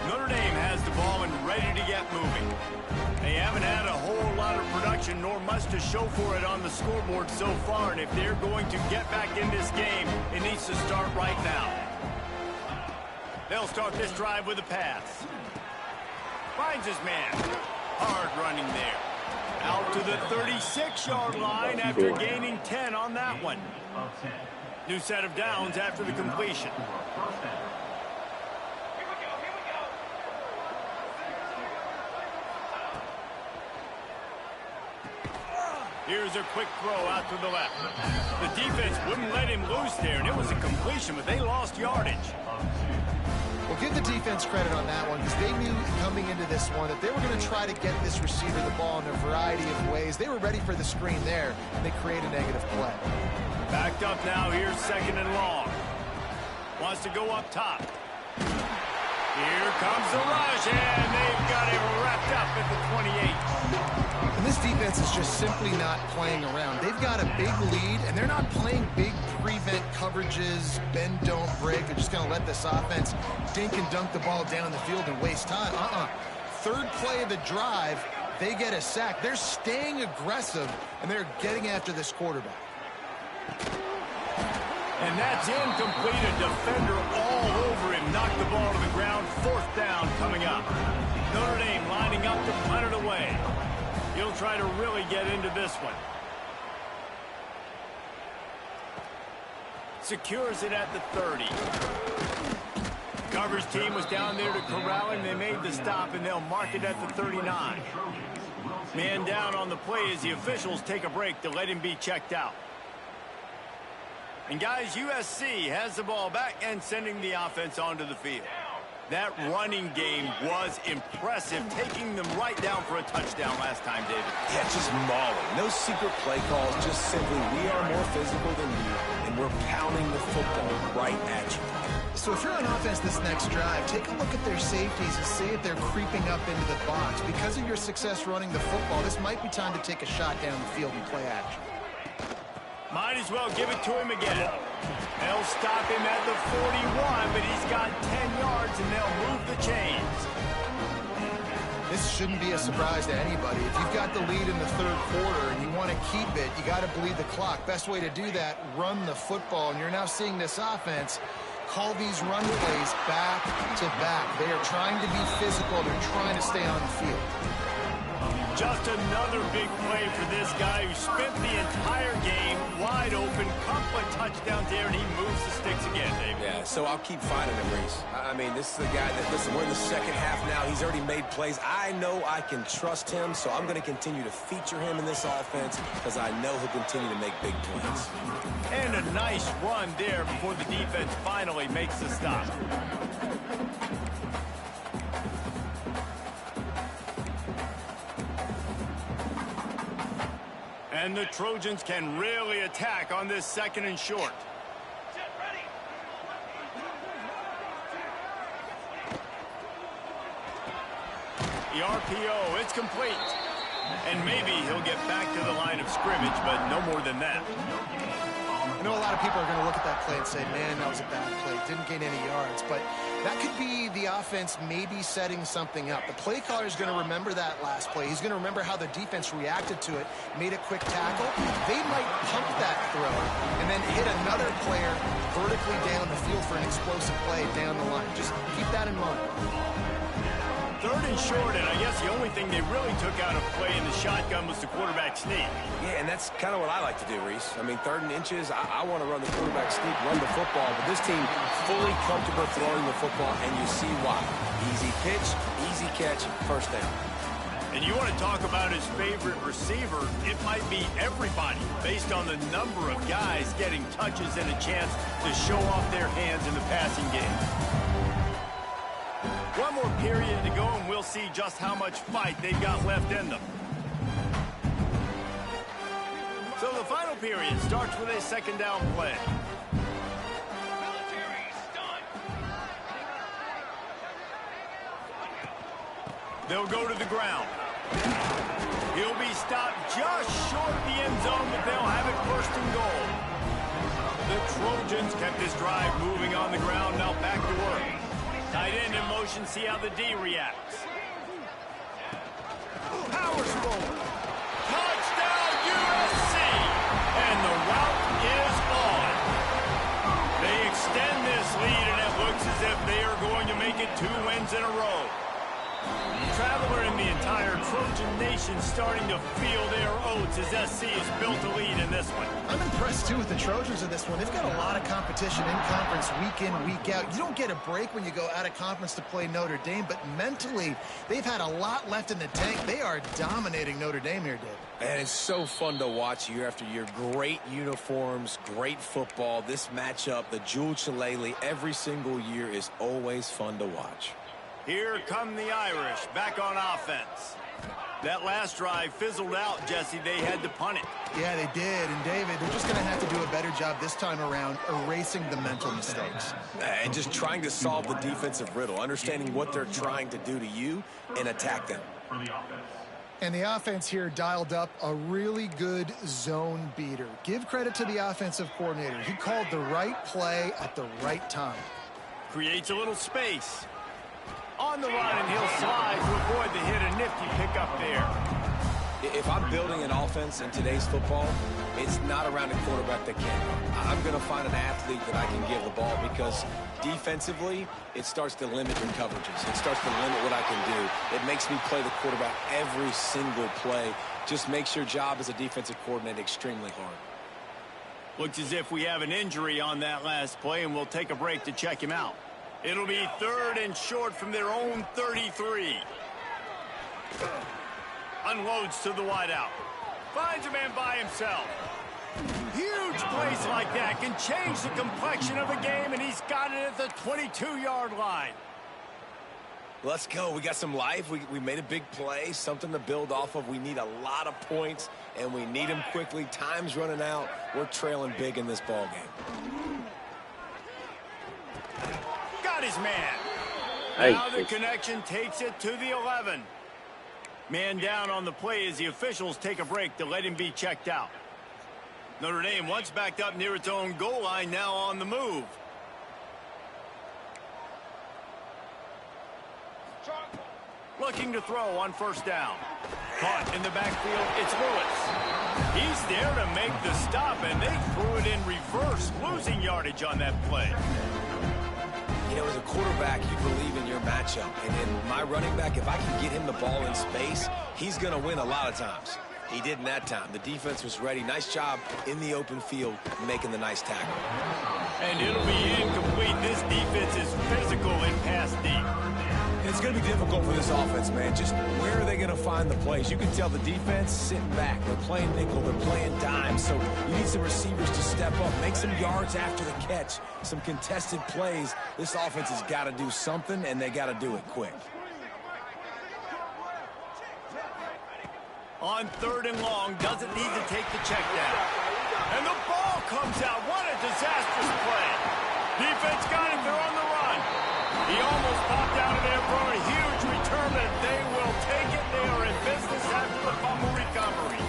A: Notre Dame has the ball and ready to get moving. They haven't had a whole lot of production nor much to show for it on the scoreboard so far, and if they're going to get back in this game, it needs to start right now. They'll start this drive with a pass. Finds his man. Hard running there. Out to the 36-yard line after gaining 10 on that one. New set of downs after the completion. Here's a quick throw out to the left. The defense wouldn't let him loose there, and it was a completion, but they lost yardage.
B: Well, give the defense credit on that one because they knew coming into this one that they were going to try to get this receiver the ball in a variety of ways. They were ready for the screen there, and they create a negative play.
A: Backed up now. Here's second and long. Wants to go up top. Here comes the rush, and they've got him wrapped up at the 28.
B: And this defense is just simply not playing around. They've got a big lead, and they're not playing big prevent coverages, bend, don't break. They're just going to let this offense dink and dunk the ball down the field and waste time. Third play of the drive, they get a sack. They're staying aggressive, and they're getting after this quarterback.
A: And that's incomplete. A defender all over him. Knocked the ball to the ground. Fourth down coming up. Notre Dame lining up to punt it away. He'll try to really get into this one. Secures it at the 30. Coverage team was down there to corral him. They made the stop, and they'll mark it at the 39. Man down on the play as the officials take a break to let him be checked out. And guys, USC has the ball back and sending the offense onto the field. That running game was impressive, taking them right down for a touchdown last time, David.
C: Yeah, just mauling. No secret play calls, just simply we are more physical than you, and we're pounding the football right at you.
B: So if you're on offense this next drive, take a look at their safeties and see if they're creeping up into the box. Because of your success running the football, this might be time to take a shot down the field and play action.
A: Might as well give it to him again. They'll stop him at the 41, but he's got 10 yards, and they'll move the chains.
B: This shouldn't be a surprise to anybody. If you've got the lead in the third quarter and you want to keep it, you got to bleed the clock. Best way to do that, run the football. And you're now seeing this offense call these run plays back to back. They are trying to be physical. They're trying to stay on the field.
A: Just another big play for this guy who spent the entire game wide open. Couple of touchdowns there, and he moves the sticks again, Dave.
C: Yeah, so I'll keep finding him, Reese. I mean, this is the guy that, listen, we're in the second half now. He's already made plays. I know I can trust him, so I'm going to continue to feature him in this offense because I know he'll continue to make big plays.
A: And a nice run there before the defense finally makes the stop. And the Trojans can really attack on this second and short. The RPO, it's complete. And maybe he'll get back to the line of scrimmage, but no more than that.
B: I know a lot of people are going to look at that play and say, man, that was a bad play. Didn't gain any yards. But that could be the offense maybe setting something up. The play caller is going to remember that last play. He's going to remember how the defense reacted to it, made a quick tackle. They might pump that throw and then hit another player vertically down the field for an explosive play down the line. Just keep that in mind.
A: Third and short, and I guess the only thing they really took out of play in the shotgun was the quarterback sneak.
C: Yeah, and that's kind of what I like to do, Reese. I mean, third and inches, I want to run the quarterback sneak, run the football, but this team fully comfortable throwing the football, and you see why. Easy pitch, easy catch, first down.
A: And you want to talk about his favorite receiver, it might be everybody, based on the number of guys getting touches and a chance to show off their hands in the passing game. One more period to go, and we'll see just how much fight they've got left in them. So the final period starts with a second down play. They'll go to the ground. He'll be stopped just short of the end zone, but they'll have it first and goal. The Trojans kept this drive moving on the ground. Now back to work. Tight end in motion. See how the D reacts. Powers forward. Touchdown USC. And the route is on. They extend this lead, and it looks as if they are going to make it 2 wins in a row. Traveler and the entire Trojan nation starting to feel their oats as SC has built a lead in this one.
B: I'm impressed, too, with the Trojans in this one. They've got a lot of competition in conference week in, week out. You don't get a break when you go out of conference to play Notre Dame, but mentally, they've had a lot left in the tank. They are dominating Notre Dame here, Dave.
C: And it's so fun to watch year after year. Great uniforms, great football. This matchup, the Jules Shillelagh, every single year is always fun to watch.
A: Here come the Irish, back on offense. That last drive fizzled out, Jesse. They had to punt it.
B: Yeah, they did. And, David, they're just going to have to do a better job this time around erasing the mental mistakes.
C: And just trying to solve the defensive riddle, understanding what they're trying to do to you and attack them.
B: And the offense here dialed up a really good zone beater. Give credit to the offensive coordinator. He called the right play at the right time.
A: Creates a little space. On the run, and he'll slide to avoid the hit. A nifty pickup there.
C: If I'm building an offense in today's football, it's not around a quarterback that can run. I'm going to find an athlete that I can give the ball because defensively, it starts to limit your coverages. It starts to limit what I can do. It makes me play the quarterback every single play. Just makes your job as a defensive coordinator extremely hard.
A: Looks as if we have an injury on that last play, and we'll take a break to check him out. It'll be 3rd and short from their own 33. Unloads to the wideout. Finds a man by himself. Huge plays like that can change the complexion of a game, and he's got it at the 22-yard line.
C: Let's go. We got some life. We made a big play, something to build off of. We need a lot of points, and we need them quickly. Time's running out. We're trailing big in this ball game.
A: Got his man.
E: Hey.
A: Now the connection takes it to the 11. Man down on the play as the officials take a break to let him be checked out. Notre Dame once backed up near its own goal line, now on the move. Looking to throw on 1st down. Caught in the backfield, it's Lewis. He's there to make the stop, and they threw it in reverse, losing yardage on that play.
C: You know, as a quarterback, you believe in your matchup. And in my running back, if I can get him the ball in space, he's going to win a lot of times. He did in that time. The defense was ready. Nice job in the open field making the nice tackle.
A: And it'll be incomplete. This defense is physical in pass deep.
C: It's going to be difficult for this offense, man. Just where are they going to find the plays? You can tell the defense sitting back. They're playing nickel. They're playing dime. So you need some receivers to step up, make some yards after the catch, some contested plays. This offense has got to do something, and they got to do it quick.
A: On 3rd and long, doesn't need to take the check down. And the ball comes out. What a disastrous play. Defense got it. They're on the run. He almost popped out of there for a huge return, and they will take it. They are in business after the fumble recovery.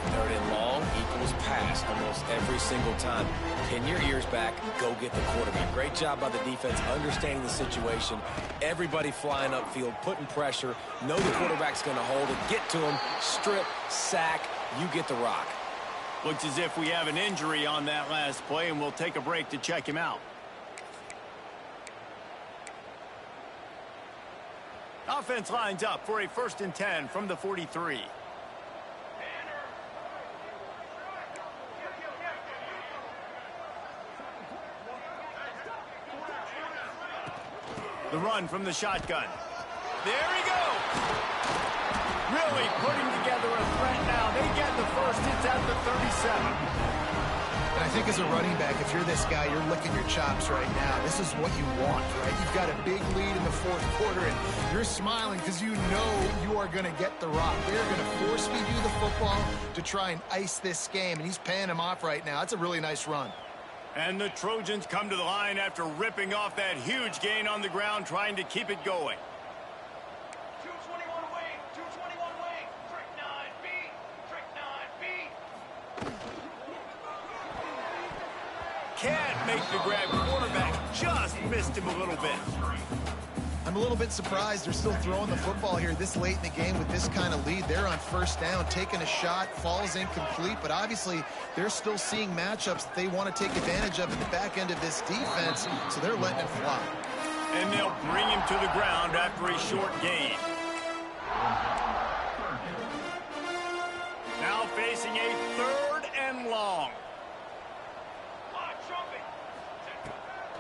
C: 3rd and long equals pass almost every single time. Pin your ears back. Go get the quarterback. Great job by the defense understanding the situation. Everybody flying upfield, putting pressure. Know the quarterback's going to hold it. Get to him. Strip, sack. You get the rock.
A: Looks as if we have an injury on that last play, and we'll take a break to check him out. Offense lines up for a 1st and 10 from the 43. The run from the shotgun. There he goes. Really putting together a threat now. They get the first. It's at the 37.
B: And I think as a running back, if you're this guy, you're licking your chops right now. This is what you want, right? You've got a big lead in the 4th quarter, and you're smiling because you know you are going to get the rock. They're going to force feed you the football to try and ice this game, and he's paying him off right now. That's a really nice run.
A: And the Trojans come to the line after ripping off that huge gain on the ground, trying to keep it going.
G: 221 wing, 221 wing, trick 9B, trick 9B.
A: Can't make the grab. Quarterback just missed him a little bit.
B: I'm a little bit surprised they're still throwing the football here this late in the game with this kind of lead. They're on first down, taking a shot, falls incomplete, but obviously they're still seeing matchups that they want to take advantage of at the back end of this defense, so they're letting it fly.
A: And they'll bring him to the ground after a short gain. Now facing a 3rd and long.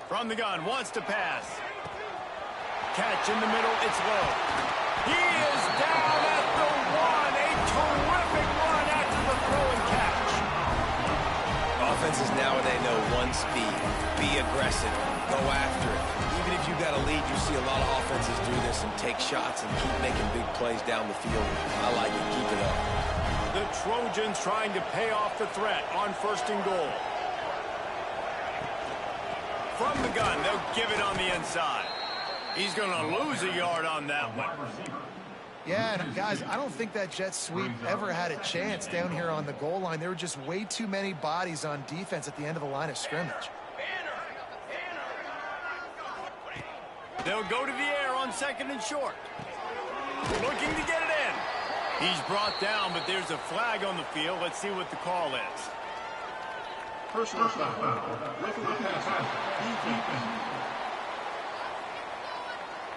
A: From the gun, wants to pass. Catch in the middle, it's low. He is down at the 1. A terrific run after the throw and catch.
C: Offenses nowadays know one speed. Be aggressive. Go after it. Even if you got a lead, you see a lot of offenses do this and take shots and keep making big plays down the field. I like it. Keep it up.
A: The Trojans trying to pay off the threat on 1st and goal. From the gun, they'll give it on the inside. He's going to lose a yard on that one.
B: Yeah, and guys, I don't think that jet sweep ever had a chance down here on the goal line. There were just way too many bodies on defense at the end of the line of scrimmage.
A: They'll go to the air on 2nd and short. Looking to get it in. He's brought down, but there's a flag on the field. Let's see what the call is.
D: Personal foul. Roughing the passer.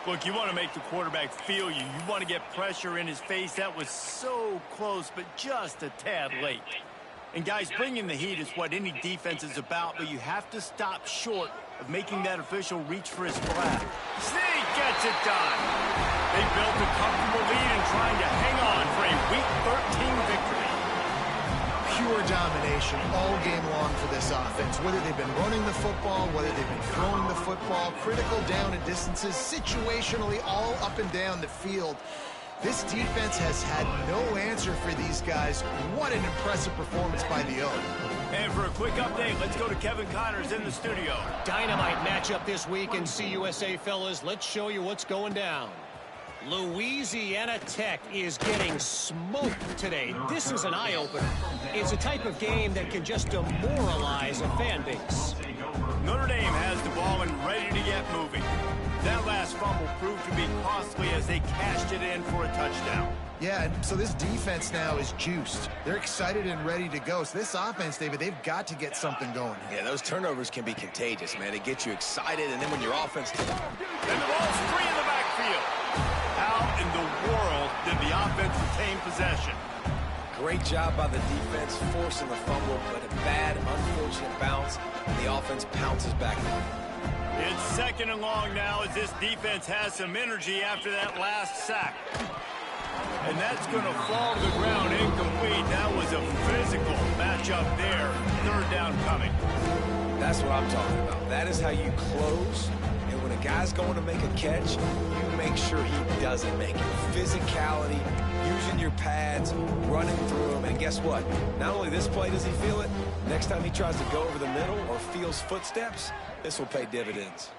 A: Look, you want to make the quarterback feel you. You want to get pressure in his face. That was so close, but just a tad late. And guys, bringing the heat is what any defense is about, but you have to stop short of making that official reach for his flag. Sneak gets it done. They built a comfortable lead and trying to hang on for a Week 13 victory.
B: Pure domination all game long for this offense. Whether they've been running the football, whether they've been throwing the football, critical down and distances, situationally all up and down the field. This defense has had no answer for these guys. What an impressive performance by the O.
A: And for a quick update, let's go to Kevin Connors in the studio.
F: Dynamite matchup this week in CUSA, fellas. Let's show you what's going down. Louisiana Tech is getting smoked today. This is an eye-opener. It's a type of game that can just demoralize a fan base.
A: Notre Dame has the ball and ready to get moving. That last fumble proved to be costly as they cashed it in for a touchdown.
B: Yeah, and so this defense now is juiced. They're excited and ready to go. So this offense, David, they've got to get something going.
C: Yeah, those turnovers can be contagious, man. It gets you excited, and then when your offense...
A: And the ball's free in the backfield. How in the world did the offense retain possession?
C: Great job by the defense forcing the fumble, but a bad, unfortunate bounce, and the offense pounces back.
A: It's 2nd and long now as this defense has some energy after that last sack. And that's going to fall to the ground incomplete. That was a physical matchup there. 3rd down coming.
C: That's what I'm talking about. That is how you close. And when a guy's going to make a catch, you make sure he doesn't make it. Physicality, using your pads, running through them. And guess what? Not only this play does he feel it, next time he tries to go over the middle or feels footsteps, this will pay dividends.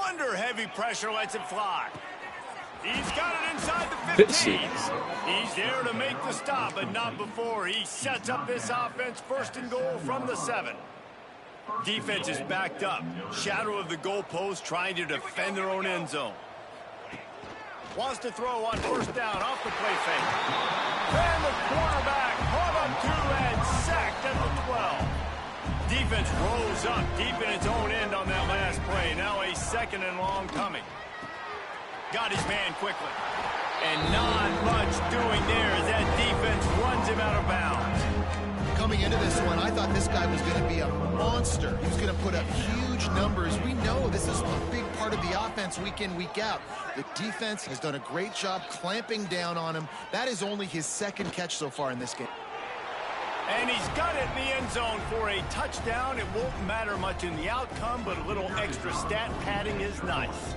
A: Under heavy pressure, lets it fly. He's got it inside the 15. He's there to make the stop, but not before. He sets up this offense 1st and goal from the 7. Defense is backed up. Shadow of the goalpost trying to defend their own end zone. Wants to throw on 1st down off the play fake. And the quarterback caught up to and sacked at the 12. Defense rose up deep in its own end on that last play. Now a 2nd and long coming. Got his man quickly. And not much doing there as that defense runs him out of bounds.
B: Coming into this one, I thought this guy was going to be a monster. He was going to put up huge numbers. We know this is a big part of the offense week in, week out. The defense has done a great job clamping down on him. That is only his 2nd catch so far in this game.
A: And he's got it in the end zone for a touchdown. It won't matter much in the outcome, but a little extra stat padding is nice.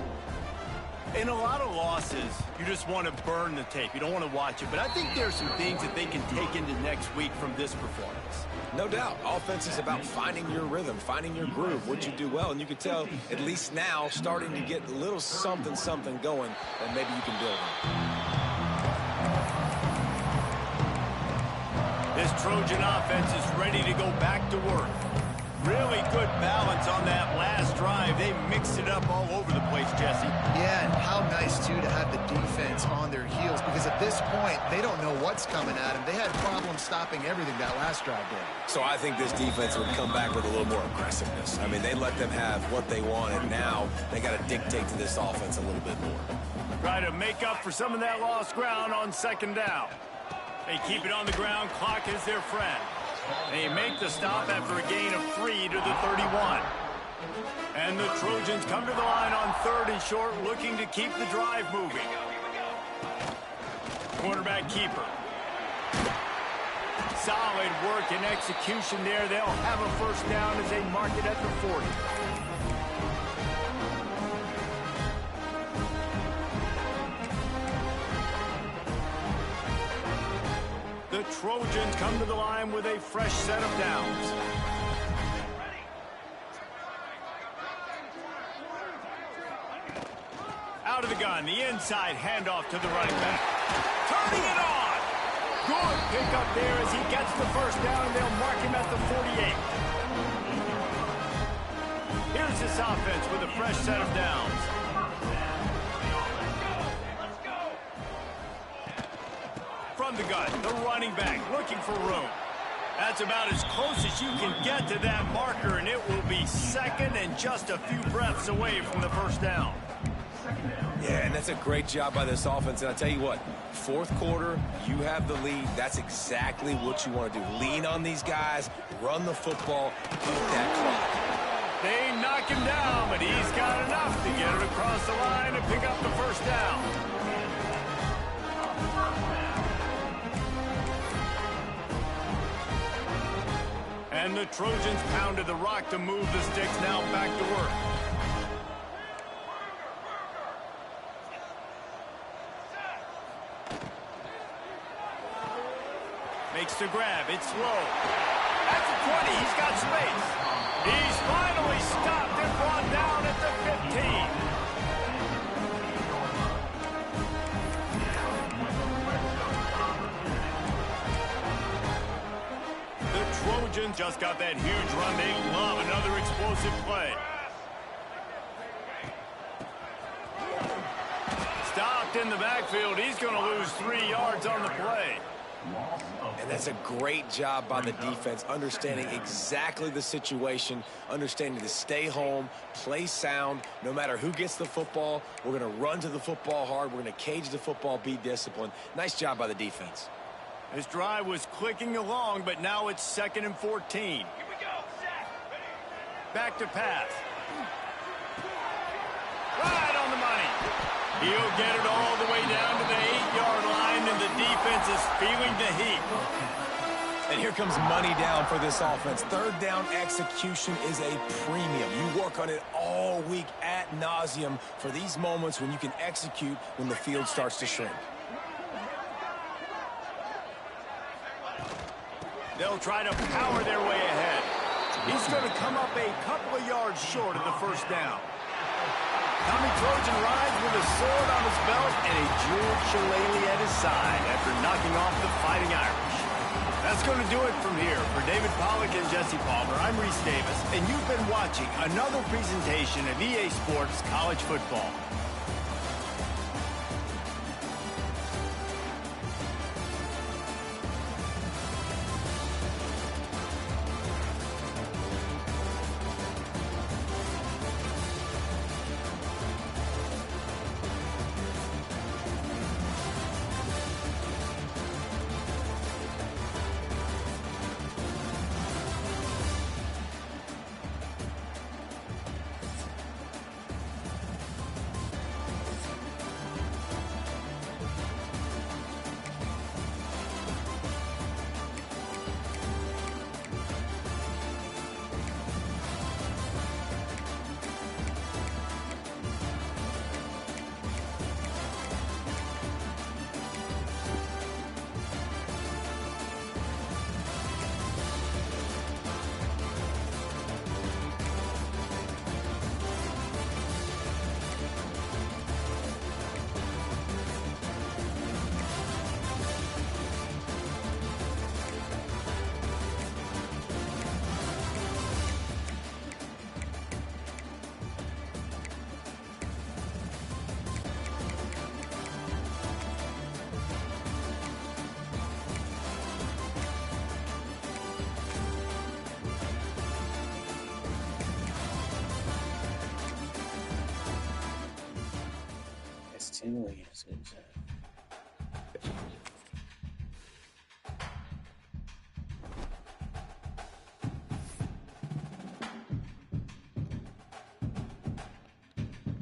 A: In a lot of losses, you just want to burn the tape. You don't want to watch it. But I think there's some things that they can take into next week from this performance.
C: No doubt. Offense is about finding your rhythm, finding your groove, what you do well. And you can tell, at least now, starting to get a little something going that maybe you can build on.
A: This Trojan offense is ready to go back to work. Really good balance on that last drive. They mixed it up all over the place, Jesse.
B: Yeah, and how nice, too, to have the defense on their heels, because at this point, they don't know what's coming at them. They had problems stopping everything that last drive did.
C: So I think this defense would come back with a little more aggressiveness. I mean, they let them have what they want, and now they got to dictate to this offense a little bit more.
A: Try to make up for some of that lost ground on second down. They keep it on the ground. Clock is their friend. They make the stop after a gain of 3 to the 31. And the Trojans come to the line on 3rd and short, looking to keep the drive moving. Quarterback keeper. Solid work and execution there. They'll have a first down as they mark it at the 40. The Trojans come to the line with a fresh set of downs. Out of the gun, the inside handoff to the running back. Turning it on! Good pickup there as he gets the first down, and they'll mark him at the 48. Here's this offense with a fresh set of downs. From the gun, the running back looking for room. That's about as close as you can get to that marker, and it will be second and just a few breaths away from the first down.
C: Yeah, and that's a great job by this offense. And I tell you what, 4th quarter, you have the lead. That's exactly what you want to do. Lean on these guys, run the football, beat that clock.
A: They knock him down, but he's got enough to get it across the line and pick up the first down. And the Trojans pounded the rock to move the sticks now back to work. Makes the grab. It's low. At the 20, he's got space. He's finally stopped and brought down at the 15. Trojans just got that huge run. They love another explosive play. Stopped in the backfield. He's going to lose 3 yards on the play.
C: And that's a great job by the defense, understanding exactly the situation, understanding to stay home, play sound. No matter who gets the football, we're going to run to the football hard. We're going to cage the football, be disciplined. Nice job by the defense.
A: This drive was clicking along, but now it's 2nd and 14.
G: Here we go, Zach.
A: Back to pass. Right on the money. He'll get it all the way down to the 8-yard line, and the defense is feeling the heat.
C: And here comes money down for this offense. 3rd down execution is a premium. You work on it all week ad nauseum for these moments when you can execute when the field starts to shrink.
A: They'll try to power their way ahead. He's going to come up a couple of yards short of the first down. Tommy Trojan rides with a sword on his belt and a jeweled shillelagh at his side after knocking off the Fighting Irish. That's going to do it from here. For David Pollack and Jesse Palmer, I'm Reese Davis, and you've been watching another presentation of EA Sports College Football.
H: St. Louis is